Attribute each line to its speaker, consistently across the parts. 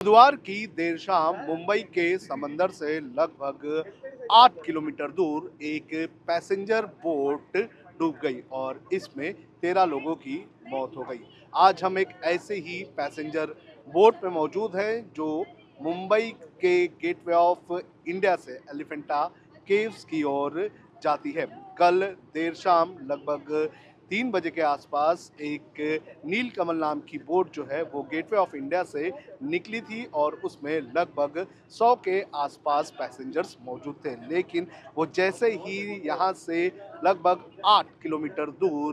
Speaker 1: बुधवार की देर शाम मुंबई के समंदर से लगभग 8 किलोमीटर दूर एक पैसेंजर बोट डूब गई और इसमें 13 लोगों की मौत हो गई। आज हम एक ऐसे ही पैसेंजर बोट में मौजूद हैं जो मुंबई के गेटवे ऑफ इंडिया से एलिफेंटा केव्स की ओर जाती है। कल देर शाम लगभग 3 बजे के आसपास एक नीलकमल नाम की बोट जो है वो गेटवे ऑफ इंडिया से निकली थी और उसमें लगभग 100 के आसपास पैसेंजर्स मौजूद थे। लेकिन वो जैसे ही यहाँ से लगभग 8 किलोमीटर दूर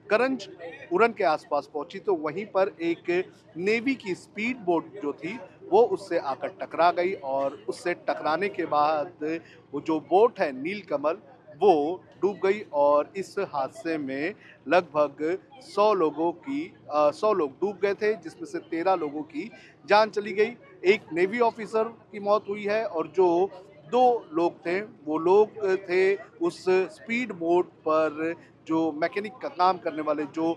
Speaker 1: करंज उरन के आसपास पहुंची तो वहीं पर एक नेवी की स्पीड बोट जो थी वो उससे आकर टकरा गई और उससे टकराने के बाद वो जो बोट है नीलकमल वो डूब गई और इस हादसे में लगभग 100 लोग डूब गए थे, जिसमें से 13 लोगों की जान चली गई। एक नेवी ऑफिसर की मौत हुई है और जो 2 लोग थे वो लोग थे उस स्पीड बोट पर जो मैकेनिक का काम करने वाले, जो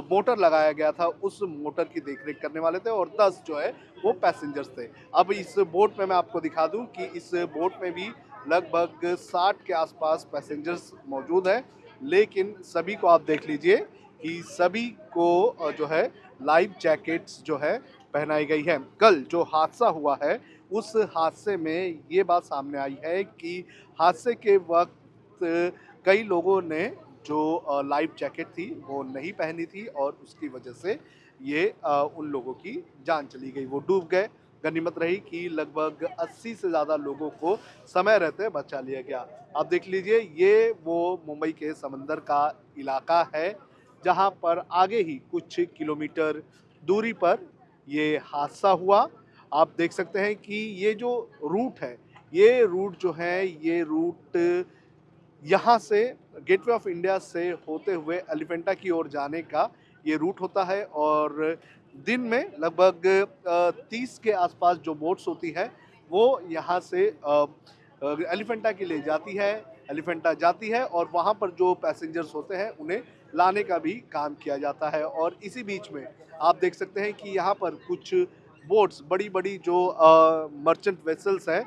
Speaker 1: मोटर लगाया गया था उस मोटर की देखरेख करने वाले थे और 10 जो है वो पैसेंजर्स थे। अब इस बोट में मैं आपको दिखा दूं कि इस बोट में भी लगभग 60 के आसपास पैसेंजर्स मौजूद हैं, लेकिन सभी को आप देख लीजिए कि सभी को जो है लाइफ जैकेट्स जो है पहनाई गई है। कल जो हादसा हुआ है उस हादसे में ये बात सामने आई है कि हादसे के वक्त कई लोगों ने जो लाइफ जैकेट थी वो नहीं पहनी थी और उसकी वजह से ये उन लोगों की जान चली गई, वो डूब गए। गनीमत रही कि लगभग 80 से ज़्यादा लोगों को समय रहते बचा लिया गया। आप देख लीजिए ये वो मुंबई के समंदर का इलाका है जहां पर आगे ही कुछ किलोमीटर दूरी पर ये हादसा हुआ। आप देख सकते हैं कि ये जो रूट है, ये रूट जो है ये रूट यहाँ से गेटवे ऑफ इंडिया से होते हुए एलिफेंटा की ओर जाने का ये रूट होता है और दिन में लगभग 30 के आसपास जो बोट्स होती है वो यहाँ से एलिफेंटा के लिए जाती है। एलिफेंटा जाती है और वहाँ पर जो पैसेंजर्स होते हैं उन्हें लाने का भी काम किया जाता है और इसी बीच में आप देख सकते हैं कि यहाँ पर कुछ बोट्स, बड़ी बड़ी जो मर्चेंट वेसल्स हैं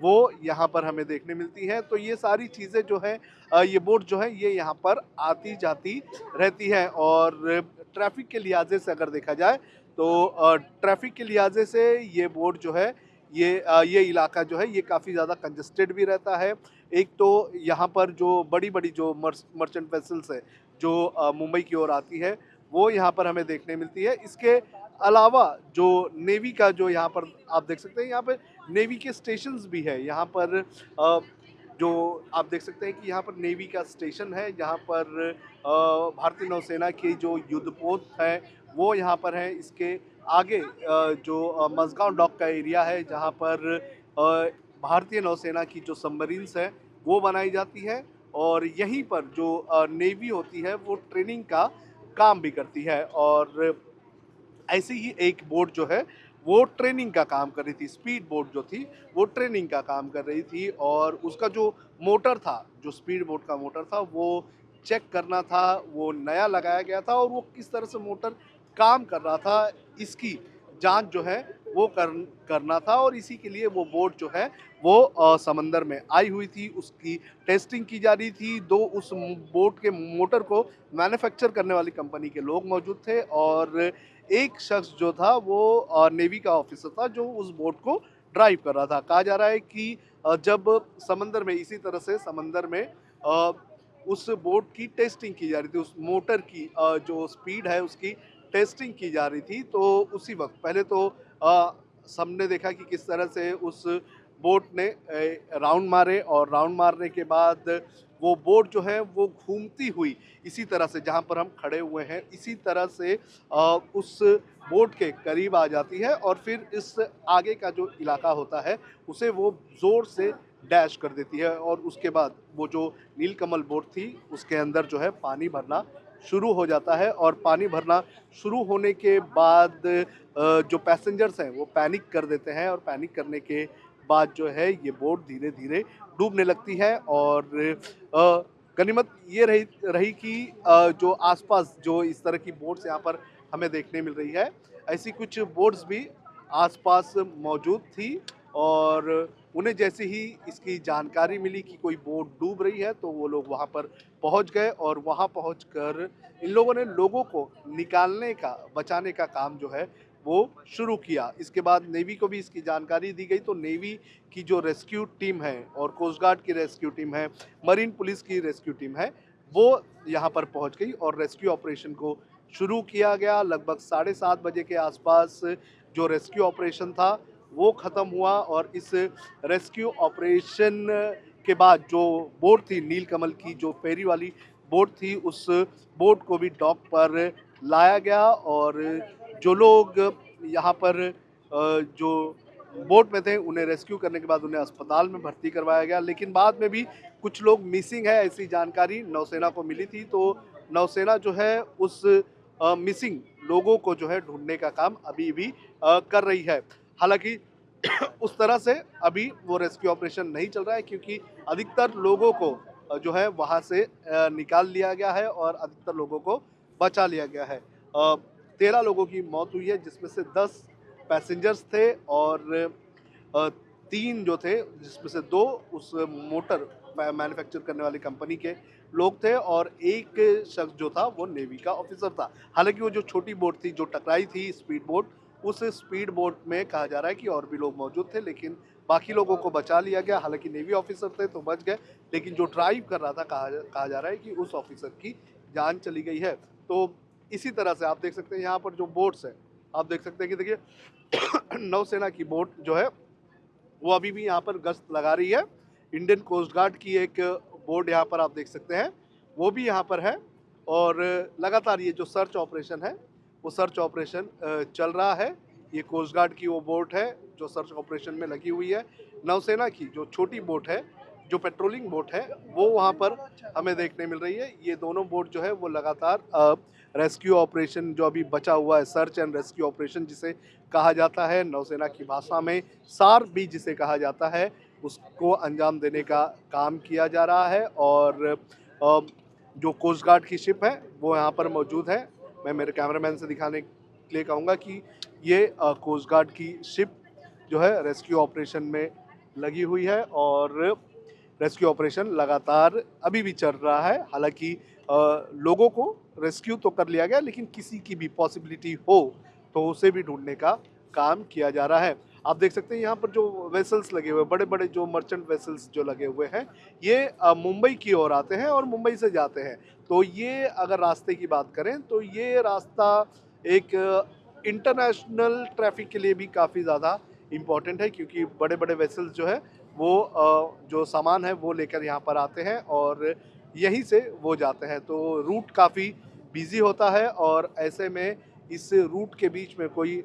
Speaker 1: वो यहाँ पर हमें देखने मिलती है। तो ये सारी चीज़ें जो है ये बोट जो है ये यहाँ पर आती जाती रहती है और ट्रैफिक के लिहाजे से अगर देखा जाए तो ट्रैफिक के लिहाजे से ये बोट जो है ये इलाका जो है ये काफ़ी ज़्यादा कंजस्टेड भी रहता है। एक तो यहाँ पर जो बड़ी-बड़ी जो मर्चेंट वेसल्स है जो मुंबई की ओर आती है वो यहाँ पर हमें देखने मिलती है। इसके अलावा जो नेवी का जो यहाँ पर आप देख सकते हैं यहाँ पे नेवी के स्टेशंस भी है। यहाँ पर जो आप देख सकते हैं कि यहाँ पर नेवी का स्टेशन है जहाँ पर भारतीय नौसेना की जो युद्धपोत है वो यहाँ पर है। इसके आगे जो मझगांव डॉक का एरिया है जहाँ पर भारतीय नौसेना की जो सबमरीन्स है वो बनाई जाती है और यहीं पर जो नेवी होती है वो ट्रेनिंग का काम भी करती है और ऐसी ही एक बोट जो है वो ट्रेनिंग का काम कर रही थी। स्पीड बोट जो थी वो ट्रेनिंग का काम कर रही थी और उसका जो मोटर था, जो स्पीड बोट का मोटर था वो चेक करना था, वो नया लगाया गया था और वो किस तरह से मोटर काम कर रहा था इसकी जांच जो है वो करना था और इसी के लिए वो बोट जो है वो समंदर में आई हुई थी, उसकी टेस्टिंग की जा रही थी। दो उस बोट के मोटर को मैन्युफैक्चर करने वाली कंपनी के लोग मौजूद थे और एक शख्स जो था वो नेवी का ऑफिसर था जो उस बोट को ड्राइव कर रहा था। कहा जा रहा है कि जब समंदर में इसी तरह से समंदर में उस बोट की टेस्टिंग की जा रही थी, उस मोटर की जो स्पीड है उसकी टेस्टिंग की जा रही थी, तो उसी वक्त पहले तो सबने देखा कि किस तरह से उस बोट ने राउंड मारे और राउंड मारने के बाद वो बोट जो है वो घूमती हुई इसी तरह से जहाँ पर हम खड़े हुए हैं इसी तरह से उस बोट के करीब आ जाती है और फिर इस आगे का जो इलाका होता है उसे वो ज़ोर से डैश कर देती है और उसके बाद वो जो नीलकमल बोट थी उसके अंदर जो है पानी भरना शुरू हो जाता है और पानी भरना शुरू होने के बाद जो पैसेंजर्स हैं वो पैनिक कर देते हैं और पैनिक करने के बाद जो है ये बोट धीरे धीरे डूबने लगती है और गनीमत ये रही कि जो आसपास जो इस तरह की बोट्स यहाँ पर हमें देखने मिल रही है, ऐसी कुछ बोट्स भी आसपास मौजूद थी और उन्हें जैसे ही इसकी जानकारी मिली कि कोई बोट डूब रही है तो वो लोग वहाँ पर पहुँच गए और वहाँ पहुँचकर इन लोगों ने लोगों को निकालने का, बचाने का काम जो है वो शुरू किया। इसके बाद नेवी को भी इसकी जानकारी दी गई तो नेवी की जो रेस्क्यू टीम है और कोस्ट गार्ड की रेस्क्यू टीम है, मरीन पुलिस की रेस्क्यू टीम है, वो यहाँ पर पहुँच गई और रेस्क्यू ऑपरेशन को शुरू किया गया। लगभग 7:30 बजे के आसपास जो रेस्क्यू ऑपरेशन था वो ख़त्म हुआ और इस रेस्क्यू ऑपरेशन के बाद जो बोट थी नीलकमल की, जो फेरी वाली बोट थी, उस बोट को भी डॉक पर लाया गया और जो लोग यहाँ पर जो बोट में थे उन्हें रेस्क्यू करने के बाद उन्हें अस्पताल में भर्ती करवाया गया। लेकिन बाद में भी कुछ लोग मिसिंग है ऐसी जानकारी नौसेना को मिली थी, तो नौसेना जो है उस मिसिंग लोगों को जो है ढूंढने का काम अभी भी कर रही है। हालांकि उस तरह से अभी वो रेस्क्यू ऑपरेशन नहीं चल रहा है क्योंकि अधिकतर लोगों को जो है वहाँ से निकाल लिया गया है और अधिकतर लोगों को बचा लिया गया है। 13 लोगों की मौत हुई है जिसमें से 10 पैसेंजर्स थे और 3 जो थे जिसमें से 2 उस मोटर मैन्युफैक्चर करने वाली कंपनी के लोग थे और एक शख्स जो था वो नेवी का ऑफिसर था। हालांकि वो जो छोटी बोट थी जो टकराई थी स्पीड बोट, उस स्पीड बोट में कहा जा रहा है कि और भी लोग मौजूद थे लेकिन बाकी लोगों को बचा लिया गया। हालांकि नेवी ऑफिसर थे तो बच गए लेकिन जो ड्राइव कर रहा था कहा जा रहा है कि उस ऑफिसर की जान चली गई है। तो इसी तरह से आप देख सकते हैं यहाँ पर जो बोट्स है, आप देख सकते हैं कि देखिए नौसेना की बोट जो है वो अभी भी यहाँ पर गश्त लगा रही है। इंडियन कोस्ट गार्ड की एक बोट यहाँ पर आप देख सकते हैं वो भी यहाँ पर है और लगातार ये जो सर्च ऑपरेशन है वो सर्च ऑपरेशन चल रहा है। ये कोस्ट गार्ड की वो बोट है जो सर्च ऑपरेशन में लगी हुई है। नौसेना की जो छोटी बोट है, जो पेट्रोलिंग बोट है, वो वहाँ पर हमें देखने मिल रही है। ये दोनों बोट जो है वो लगातार रेस्क्यू ऑपरेशन जो अभी बचा हुआ है, सर्च एंड रेस्क्यू ऑपरेशन जिसे कहा जाता है नौसेना की भाषा में, सार भी जिसे कहा जाता है, उसको अंजाम देने का काम किया जा रहा है। और जो कोस्ट गार्ड की शिप है वो यहाँ पर मौजूद है। मैं मेरे कैमरामैन से दिखाने के लिए कहूँगा कि ये कोस्ट गार्ड की शिप जो है रेस्क्यू ऑपरेशन में लगी हुई है और रेस्क्यू ऑपरेशन लगातार अभी भी चल रहा है। हालांकि लोगों को रेस्क्यू तो कर लिया गया लेकिन किसी की भी पॉसिबिलिटी हो तो उसे भी ढूंढने का काम किया जा रहा है। आप देख सकते हैं यहाँ पर जो वेसल्स लगे हुए, बड़े बड़े जो मर्चेंट वेसल्स जो लगे हुए हैं, ये मुंबई की ओर आते हैं और मुंबई से जाते हैं। तो ये अगर रास्ते की बात करें तो ये रास्ता एक इंटरनेशनल ट्रैफिक के लिए भी काफ़ी ज़्यादा इम्पॉर्टेंट है क्योंकि बड़े बड़े वेसल्स जो है वो जो सामान है वो लेकर यहाँ पर आते हैं और यहीं से वो जाते हैं। तो रूट काफ़ी बिजी होता है और ऐसे में इस रूट के बीच में कोई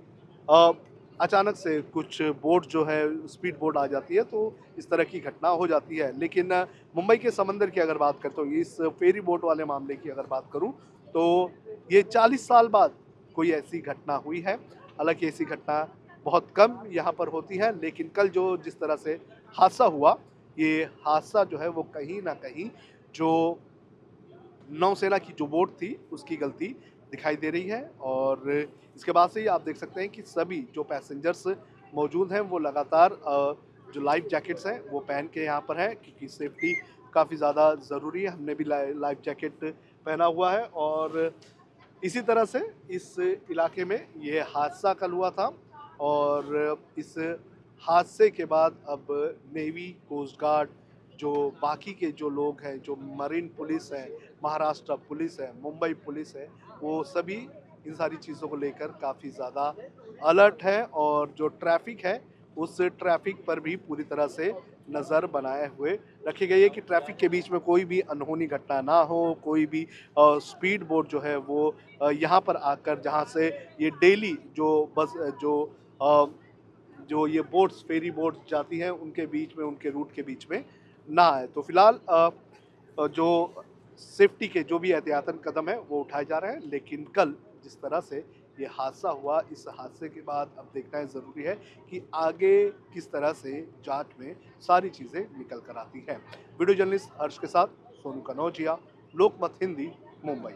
Speaker 1: अ, अचानक से कुछ बोट जो है स्पीड बोट आ जाती है तो इस तरह की घटना हो जाती है। लेकिन मुंबई के समंदर की अगर बात करता हूँ, इस फेरी बोट वाले मामले की अगर बात करूँ तो ये 40 साल बाद कोई ऐसी घटना हुई है। हालांकि ऐसी घटना बहुत कम यहाँ पर होती है लेकिन कल जो जिस तरह से हादसा हुआ, ये हादसा जो है वो कहीं ना कहीं जो नौसेना की जो बोट थी उसकी गलती दिखाई दे रही है। और इसके बाद से ही आप देख सकते हैं कि सभी जो पैसेंजर्स मौजूद हैं वो लगातार जो लाइफ जैकेट्स हैं वो पहन के यहाँ पर है क्योंकि सेफ्टी काफ़ी ज़्यादा ज़रूरी है। हमने भी लाइफ जैकेट पहना हुआ है और इसी तरह से इस इलाके में ये हादसा कल हुआ था और इस हादसे के बाद अब नेवी, कोस्ट गार्ड, जो बाकी के जो लोग हैं, जो मरीन पुलिस है, महाराष्ट्र पुलिस है, मुंबई पुलिस है, वो सभी इन सारी चीज़ों को लेकर काफ़ी ज़्यादा अलर्ट है और जो ट्रैफिक है उस ट्रैफिक पर भी पूरी तरह से नज़र बनाए हुए रखी गई है कि ट्रैफिक के बीच में कोई भी अनहोनी घटना ना हो, कोई भी स्पीड बोट जो है वो यहाँ पर आकर जहाँ से ये डेली जो बस अ, जो ये बोट्स फेरी बोट्स जाती हैं उनके बीच में, उनके रूट के बीच में ना आए। तो फिलहाल जो सेफ्टी के जो भी एहतियातन कदम है वो उठाए जा रहे हैं लेकिन कल जिस तरह से ये हादसा हुआ, इस हादसे के बाद अब देखना है ज़रूरी है कि आगे किस तरह से जांच में सारी चीज़ें निकल कर आती हैं। वीडियो जर्नलिस्ट हर्ष के साथ सोनू कनौजिया, लोकमत हिंदी, मुंबई।